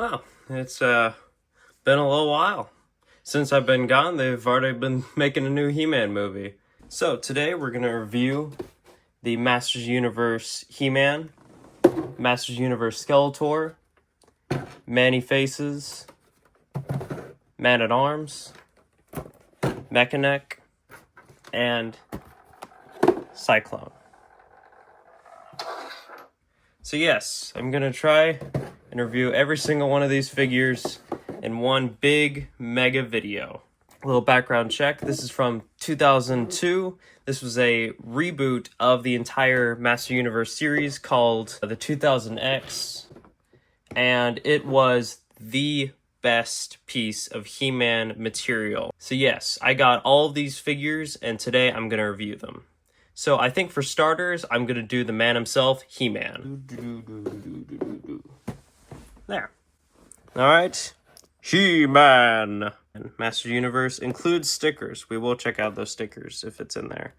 Well, it's been a little while. Since I've been gone, they've already been making a new He-Man movie. So today we're going to review the Masters Universe He-Man, Masters Universe Skeletor, Man-E-Faces, Man-at-Arms, Mechanic, and Cyclone. So yes, I'm going to try and review every single one of these figures in one big mega video. A little background check. This is from 2002. This was a reboot of the entire Master Universe series called the 2000X. And it was the best piece of He-Man material. So yes, I got all of these figures and today I'm going to review them. So I think for starters, I'm going to do the man himself, He-Man. There. Alright. He-Man. Master Universe includes stickers. We will check out those stickers if it's in there.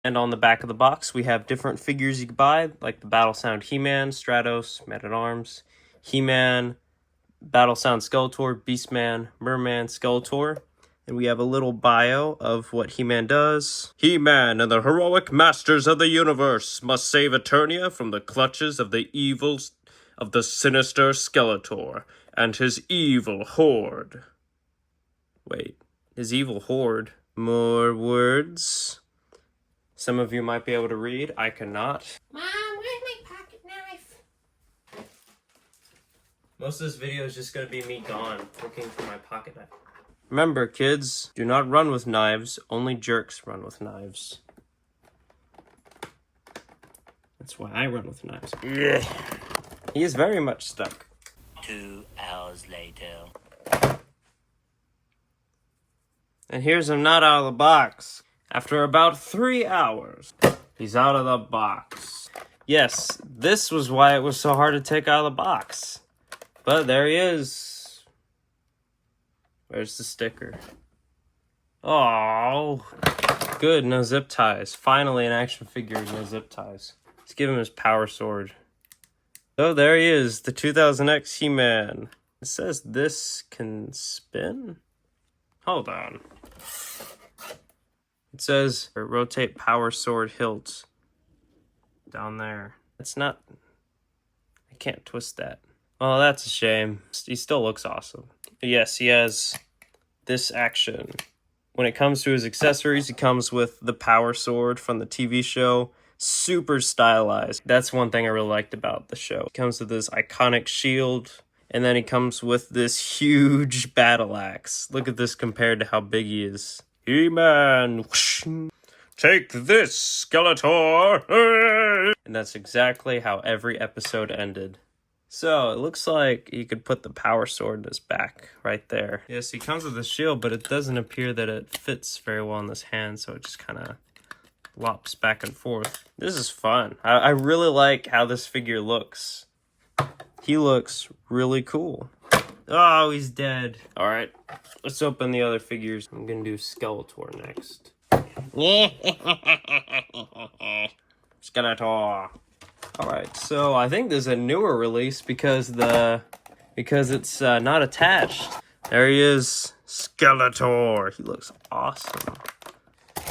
And on the back of the box, we have different figures you can buy, like the Battle Sound He-Man, Stratos, Man-at-Arms, He-Man, Battle Sound Skeletor, Beastman, Merman, Skeletor. And we have a little bio of what He-Man does. He-Man and the heroic masters of the universe must save Eternia from the clutches of the evils of the sinister Skeletor and his evil horde. Wait, his evil horde? More words? Some of you might be able to read. I cannot. Mom, where's my pocket knife? Most of this video is just going to be me gone, looking for my pocket knife. Remember, kids, do not run with knives. Only jerks run with knives. That's why I run with knives. Ugh. He is very much stuck. 2 hours later. And here's him not out of the box. After about 3 hours, he's out of the box. Yes, this was why it was so hard to take out of the box. But there he is. Where's the sticker? Oh, good, no zip ties. Finally an action figure with no zip ties. Let's give him his power sword. Oh, there he is, the 2000X He-Man. It says this can spin? Hold on. It says rotate power sword hilt. Down there. It's not... I can't twist that. Oh, that's a shame. He still looks awesome. Yes, he has this action. When it comes to his accessories, he comes with the power sword from the TV show. Super stylized. That's one thing I really liked about the show. He comes with this iconic shield, and then he comes with this huge battle axe. Look at this compared to how big he is. He-Man! Take this, Skeletor! And that's exactly how every episode ended. So, it looks like you could put the power sword in his back, right there. Yes, he comes with a shield, but it doesn't appear that it fits very well in this hand, so it just kind of lops back and forth. This is fun. I really like how this figure looks. He looks really cool. Oh, he's dead. Alright, let's open the other figures. I'm gonna do Skeletor next. Skeletor. Alright, so I think there's a newer release because it's not attached. There he is, Skeletor. He looks awesome.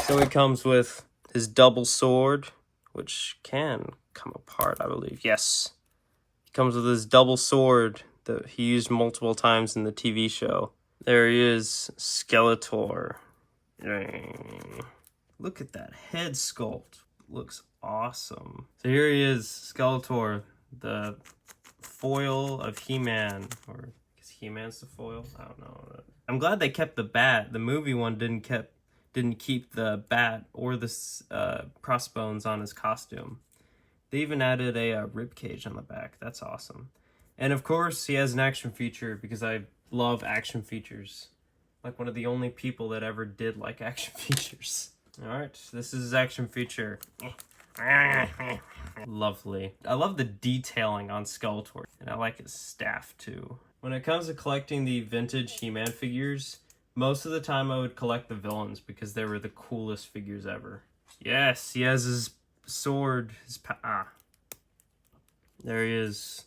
So he comes with his double sword, which can come apart, I believe. Yes. He comes with his double sword that he used multiple times in the TV show. There he is, Skeletor. Look at that head sculpt. Looks awesome. So here he is, Skeletor, the foil of He-Man, or is He-Man's the foil? I don't know. I'm glad they kept the bat. The movie one didn't keep the bat or the crossbones on his costume. They even added a rib cage on the back. That's awesome. And of course, he has an action feature because I love action features. Like one of the only people that ever did like action features. Alright, this is his action feature. Lovely. I love the detailing on Skeletor, and I like his staff too. When it comes to collecting the vintage He-Man figures, most of the time I would collect the villains because they were the coolest figures ever. Yes, he has his sword, there he is.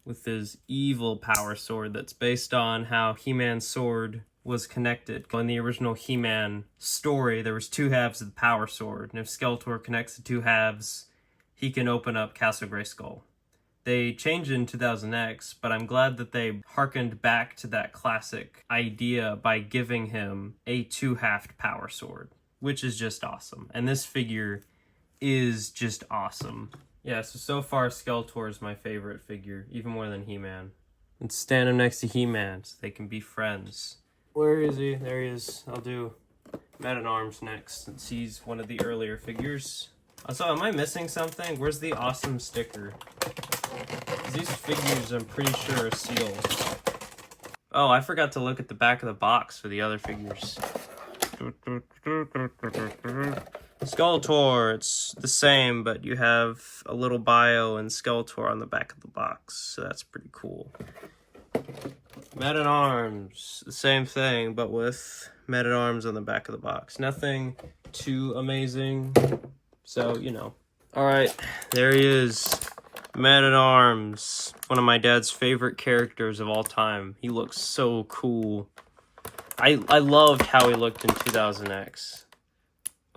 with his evil power sword that's based on how He-Man's sword was connected. In the original He-Man story, there was two halves of the power sword, and if Skeletor connects the two halves, he can open up Castle Grayskull. They changed it in 2000X, but I'm glad that they harkened back to that classic idea by giving him a two-halved power sword, which is just awesome. And this figure is just awesome. Yeah, so far Skeletor is my favorite figure, even more than He-Man. And stand him next to He-Man so they can be friends. Where is he? There he is. I'll do Man-at-Arms next, since he's one of the earlier figures. Also, am I missing something? Where's the awesome sticker? These figures, I'm pretty sure, are sealed. Oh, I forgot to look at the back of the box for the other figures. Skeletor, it's the same, but you have a little bio and Skeletor on the back of the box, so that's pretty cool. Man-at-Arms, the same thing, but with Man-at-Arms on the back of the box. Nothing too amazing, so, you know. Alright, there he is. Man-at-Arms, one of my dad's favorite characters of all time. He looks so cool. I loved how he looked in 2000X.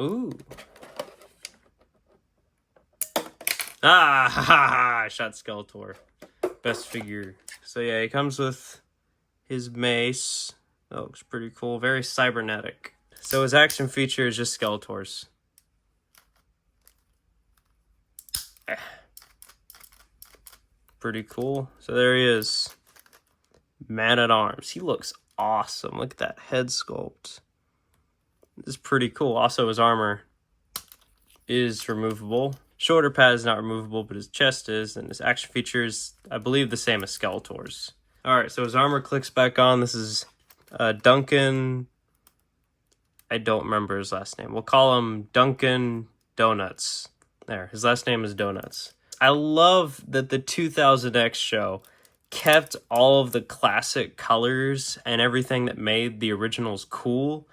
Ooh. Ah, ha, ha, ha, I shot Skeletor. Best figure. So yeah, he comes with his mace. That looks pretty cool. Very cybernetic. So his action feature is just Skeletor's. Pretty cool. So there he is. Man-at-Arms. He looks awesome. Look at that head sculpt. This is pretty cool. Also, his armor is removable. Shoulder pad is not removable, but his chest is, and his action features, I believe, the same as Skeletor's. Alright, so his armor clicks back on. This is Duncan. I don't remember his last name. We'll call him Duncan Donuts. There, his last name is Donuts. I love that the 2000X show kept all of the classic colors and everything that made the originals cool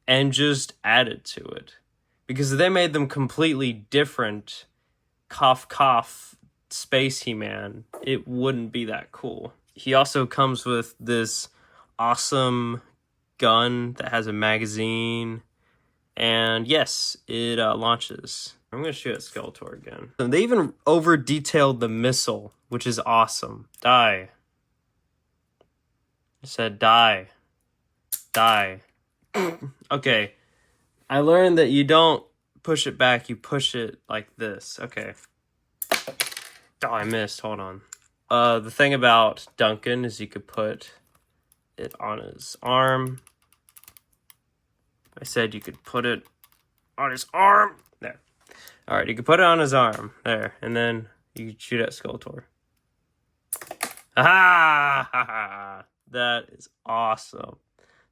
and just added to it. Because if they made them completely different, cough cough, Space He-Man, it wouldn't be that cool. He also comes with this awesome gun that has a magazine. And yes, it launches. I'm going to shoot at Skeletor again. And they even over-detailed the missile, which is awesome. Die. I said die. Die. Okay. I learned that you don't push it back, you push it like this. Okay. Oh, I missed. Hold on. The thing about Duncan is you could put it on his arm. I said you could put it on his arm. There. Alright, you can put it on his arm. There. And then you can shoot at Skeletor. Ah! That is awesome.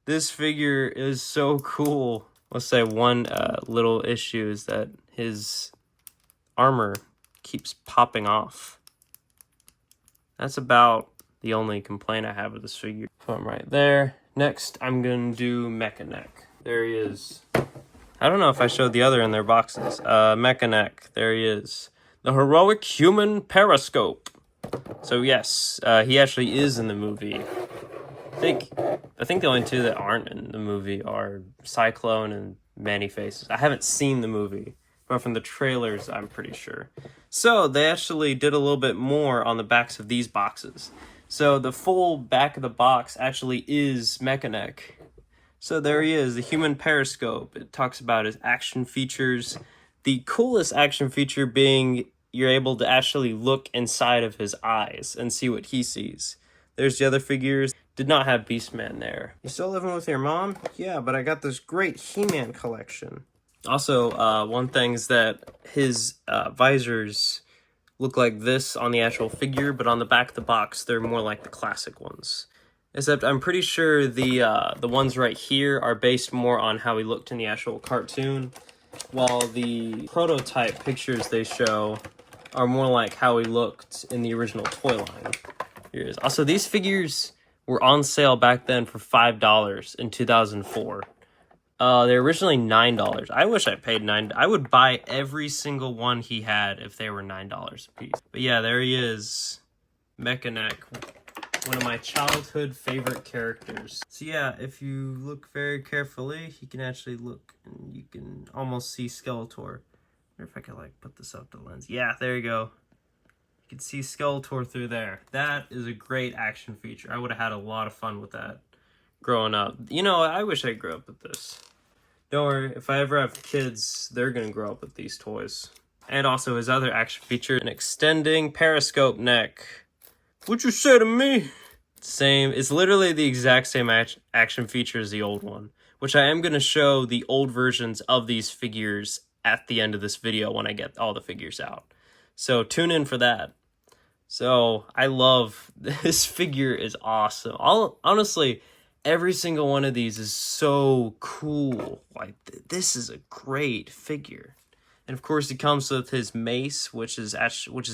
This figure is so cool. Let's say one little issue is that his armor keeps popping off. That's about the only complaint I have with this figure. Put him right there. Next, I'm going to do Mechanic. There he is. I don't know if I showed the other in their boxes. Mechanic. There he is. The heroic human periscope. So yes, he actually is in the movie. I think the only two that aren't in the movie are Cyclone and Man-E-Faces. I haven't seen the movie, but from the trailers, I'm pretty sure. So they actually did a little bit more on the backs of these boxes. So the full back of the box actually is Mechanic. So there he is, the human periscope. It talks about his action features. The coolest action feature being you're able to actually look inside of his eyes and see what he sees. There's the other figures. Did not have Beastman there. You still living with your mom? Yeah, but I got this great He-Man collection. Also, one thing is that his visors look like this on the actual figure, but on the back of the box, they're more like the classic ones. Except I'm pretty sure the ones right here are based more on how he looked in the actual cartoon, while the prototype pictures they show are more like how he looked in the original toy line. Here it is. Also, these figures were on sale back then for $5 in 2004. They're originally $9. I wish I paid $9. I would buy every single one he had if they were $9 a piece. But yeah, there he is. Mechanic, one of my childhood favorite characters. So yeah, if you look very carefully, you can actually look and you can almost see Skeletor. I wonder if I could like put this up the lens. Yeah, there you go. You can see Skeletor through there. That is a great action feature. I would have had a lot of fun with that growing up. You know, I wish I grew up with this. Don't worry, if I ever have kids, they're gonna grow up with these toys. And also his other action feature, an extending periscope neck. What'd you say to me? Same, it's literally the exact same action feature as the old one, which I am gonna show the old versions of these figures at the end of this video when I get all the figures out. So tune in for that. So I love this figure is awesome. Honestly, every single one of these is so cool. Like this is a great figure. And of course, he comes with his mace, which is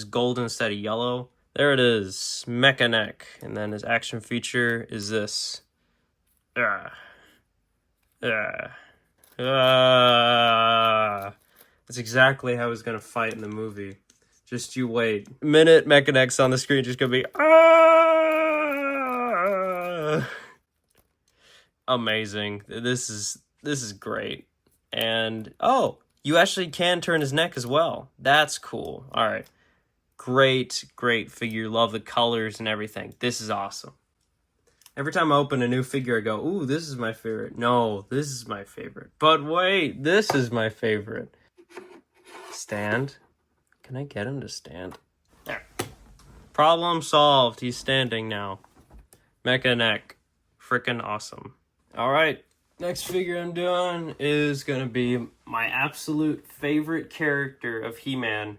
gold instead of yellow. There it is, Mecha Neck. And then his action feature is this. That's exactly how he's gonna fight in the movie. Just you wait. The minute Mecha Neck's on the screen, just gonna be amazing. This is great. And oh, you actually can turn his neck as well. That's cool. All right. Great figure. Love the colors and everything. This is awesome. Every time I open a new figure, I go, ooh, this is my favorite. No, this is my favorite. But wait, this is my favorite. Stand. Can I get him to stand? There. Problem solved. He's standing now. Mecha Neck. Freaking awesome. All right. Next figure I'm doing is going to be my absolute favorite character of He-Man,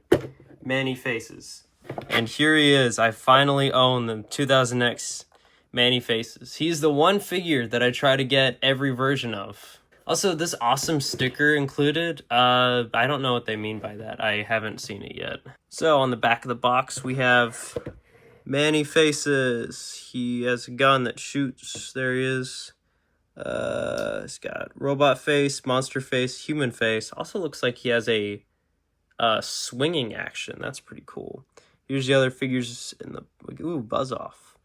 Manny Faces. And here he is. I finally own the 2000X Manny Faces. He's the one figure that I try to get every version of. Also, this awesome sticker included, I don't know what they mean by that. I haven't seen it yet. So, on the back of the box, we have Manny Faces. He has a gun that shoots. There he is. He's got robot face, monster face, human face. Also looks like he has a swinging action. That's pretty cool. Here's the other figures in the... Ooh, Buzz Off.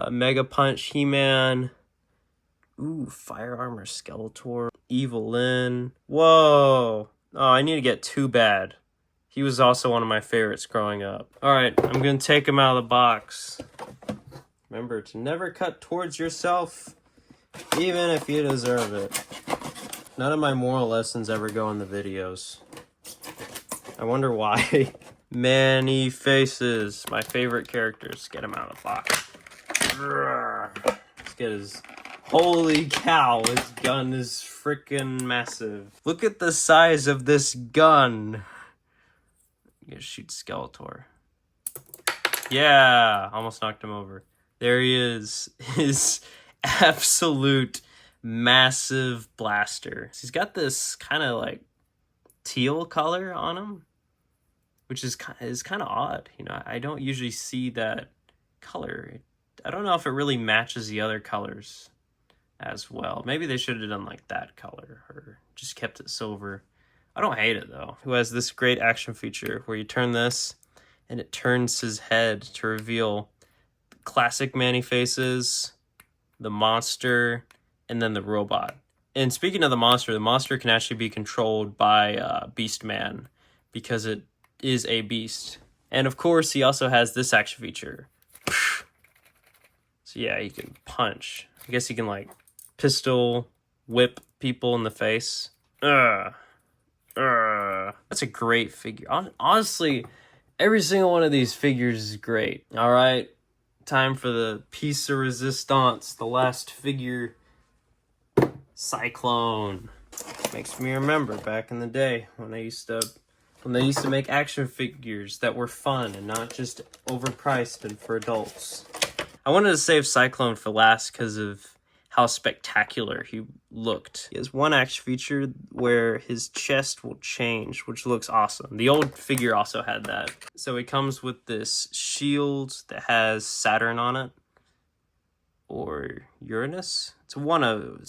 Mega Punch, He-Man... Ooh, Fire Armor Skeletor. Evil Lyn. Whoa. Oh, I need to get Too Bad. He was also one of my favorites growing up. Alright, I'm going to take him out of the box. Remember to never cut towards yourself, even if you deserve it. None of my moral lessons ever go in the videos. I wonder why. Manny Faces. My favorite characters. Get him out of the box. Let's get his... Holy cow, this gun is freaking massive. Look at the size of this gun. I'm gonna shoot Skeletor. Yeah, almost knocked him over. There he is. His absolute massive blaster. He's got this kind of like teal color on him, which is kind of odd. You know, I don't usually see that color. I don't know if it really matches the other colors as well. Maybe they should have done like that color or just kept it silver. I don't hate it though. Who has this great action feature where you turn this and it turns his head to reveal the classic Manny Faces, the monster, and then the robot. And speaking of the monster can actually be controlled by Beast Man because it is a beast. And of course, he also has this action feature. So yeah, he can punch. I guess he can like pistol whip people in the face. That's a great figure. Honestly, every single one of these figures is great. All right, time for the piece of resistance. The last figure, Cyclone. Makes me remember back in the day when they used to make action figures that were fun and not just overpriced and for adults. I wanted to save Cyclone for last because of how spectacular he looked. He has one action feature where his chest will change, which looks awesome. The old figure also had that. So he comes with this shield that has Saturn on it. Or Uranus? It's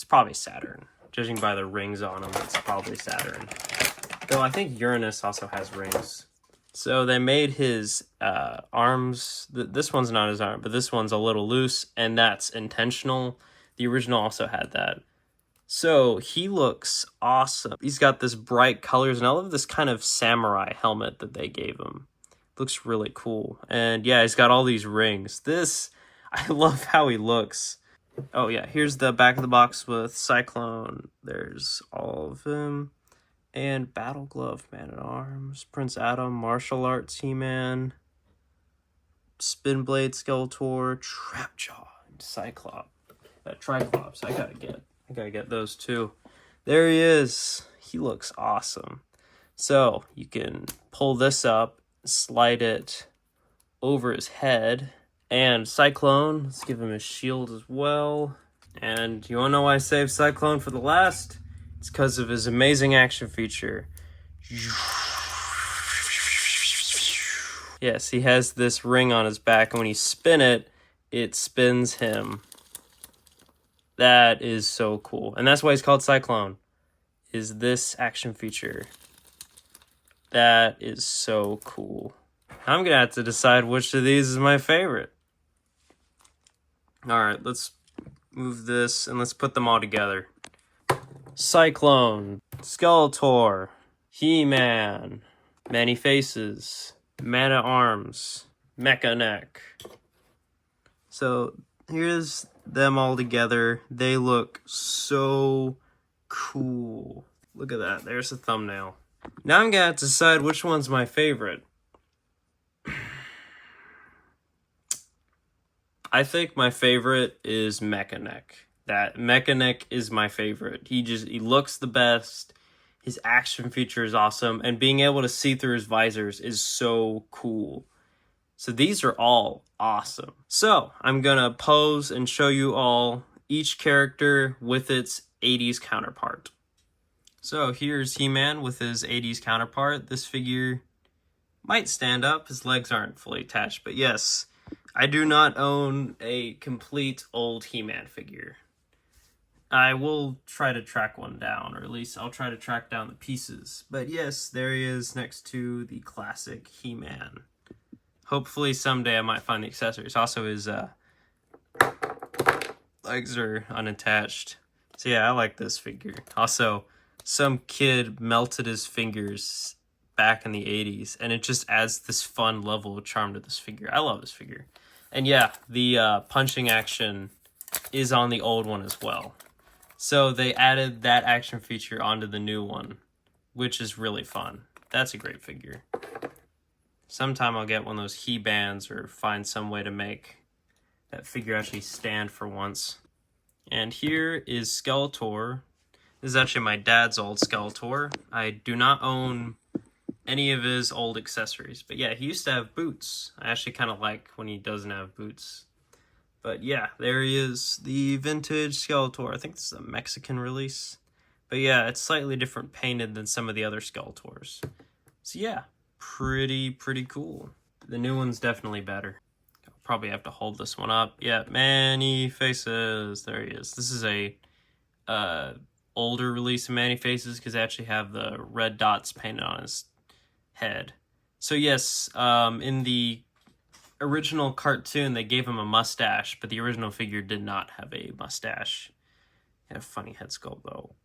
probably Saturn. Judging by the rings on him, it's probably Saturn. Though I think Uranus also has rings. So they made his arms. This one's not his arm, but this one's a little loose, and that's intentional. The original also had that. So he looks awesome. He's got this bright colors, and I love this kind of samurai helmet that they gave him. Looks really cool. And yeah, he's got all these rings. This, I love how he looks. Oh yeah, here's the back of the box with Cyclone. There's all of him. And Battle Glove, Man at Arms, Prince Adam, Martial Arts He-Man, Spin Blade Skeletor, Trapjaw, and Cyclops. Triclops, I gotta get those too. There he is. He looks awesome. So you can pull this up, slide it over his head, and Cyclone, let's give him his shield as well. And you wanna know why I saved Cyclone for the last? It's because of his amazing action feature. Yes, he has this ring on his back, and when you spin it, it spins him. That is so cool. And that's why he's called Cyclone, is this action feature. That is so cool. I'm going to have to decide which of these is my favorite. Alright, let's move this, and let's put them all together. Cyclone, Skeletor, He-Man, Many Faces, Man at Arms, Mecha Neck. So here's them all together. They look so cool. Look at that. There's the thumbnail. Now I'm gonna have to decide which one's my favorite. I think my favorite is Mecha Neck. That Mecha Neck is my favorite. He looks the best. His action feature is awesome, and being able to see through his visors is so cool. So these are all awesome. So I'm gonna pose and show you all each character with its 80s counterpart. So here's He-Man with his 80s counterpart. This figure might stand up. His legs aren't fully attached, but yes, I do not own a complete old He-Man figure. I will try to track one down, or at least I'll try to track down the pieces. But yes, there he is next to the classic He-Man. Hopefully someday I might find the accessories. Also, his legs are unattached. So yeah, I like this figure. Also, some kid melted his fingers back in the 80s, and it just adds this fun level of charm to this figure. I love this figure. And yeah, the punching action is on the old one as well. So they added that action feature onto the new one, which is really fun. That's a great figure. Sometime I'll get one of those He-Bands or find some way to make that figure actually stand for once. And here is Skeletor. This is actually my dad's old Skeletor. I do not own any of his old accessories. But yeah, he used to have boots. I actually kind of like when he doesn't have boots. But yeah, there he is, the vintage Skeletor. I think this is a Mexican release. But yeah, it's slightly different painted than some of the other Skeletors. So yeah, pretty cool. The new one's definitely better. I'll probably have to hold this one up. Yeah, Many Faces. There he is. This is a older release of Many Faces because they actually have the red dots painted on his head. So yes, in the original cartoon, they gave him a mustache, but the original figure did not have a mustache. He had a funny head sculpt, though.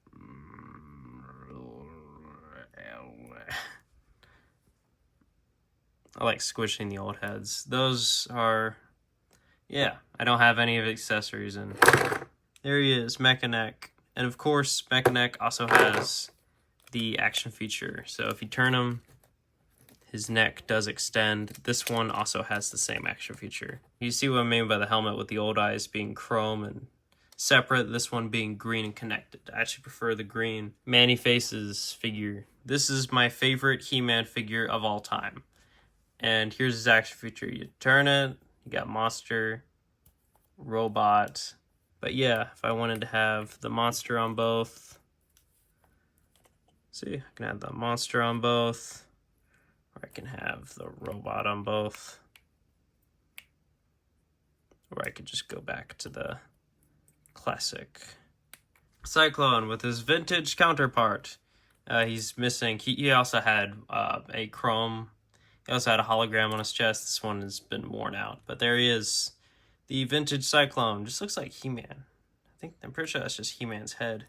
I like squishing the old heads. Those are... yeah, I don't have any of the accessories in. There he is, Mecha Neck. And of course, Mecha Neck also has the action feature. So if you turn him, his neck does extend. This one also has the same action feature. You see what I mean by the helmet with the old eyes being chrome and separate, this one being green and connected. I actually prefer the green Many Faces figure. This is my favorite He-Man figure of all time. And here's his action feature. You turn it, you got monster, robot. But yeah, if I wanted to have the monster on both, see, I can have the monster on both, or I can have the robot on both, or I could just go back to the classic Cyclone with his vintage counterpart. He's missing, he also had a chrome He also had a hologram on his chest. This one has been worn out, but there he is. The vintage Cyclone. Just looks like He-Man. I'm pretty sure that's just He-Man's head.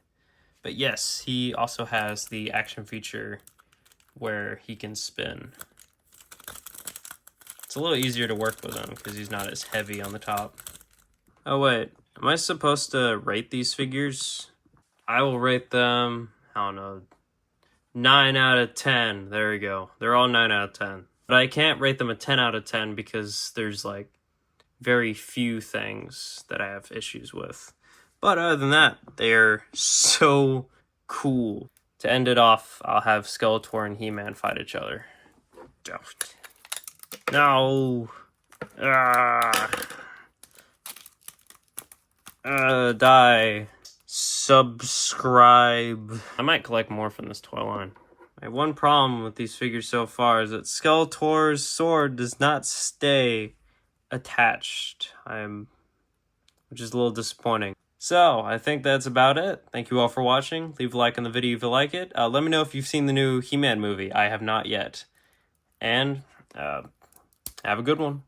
But yes, he also has the action feature where he can spin. It's a little easier to work with him because he's not as heavy on the top. Oh wait, am I supposed to rate these figures? I will rate them, I don't know, 9 out of 10. There we go. They're all 9 out of 10. But I can't rate them a 10 out of 10 because there's like very few things that I have issues with. But other than that, they're so cool. To end it off, I'll have Skeletor and He-Man fight each other. No! Die. Subscribe. I might collect more from this toy line. My one problem with these figures so far is that Skeletor's sword does not stay attached. Which is a little disappointing. So, I think that's about it. Thank you all for watching. Leave a like on the video if you like it. Let me know if you've seen the new He-Man movie. I have not yet. And, have a good one.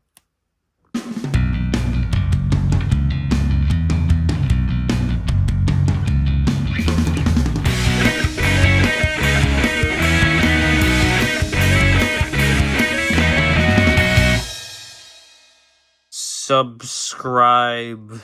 Subscribe.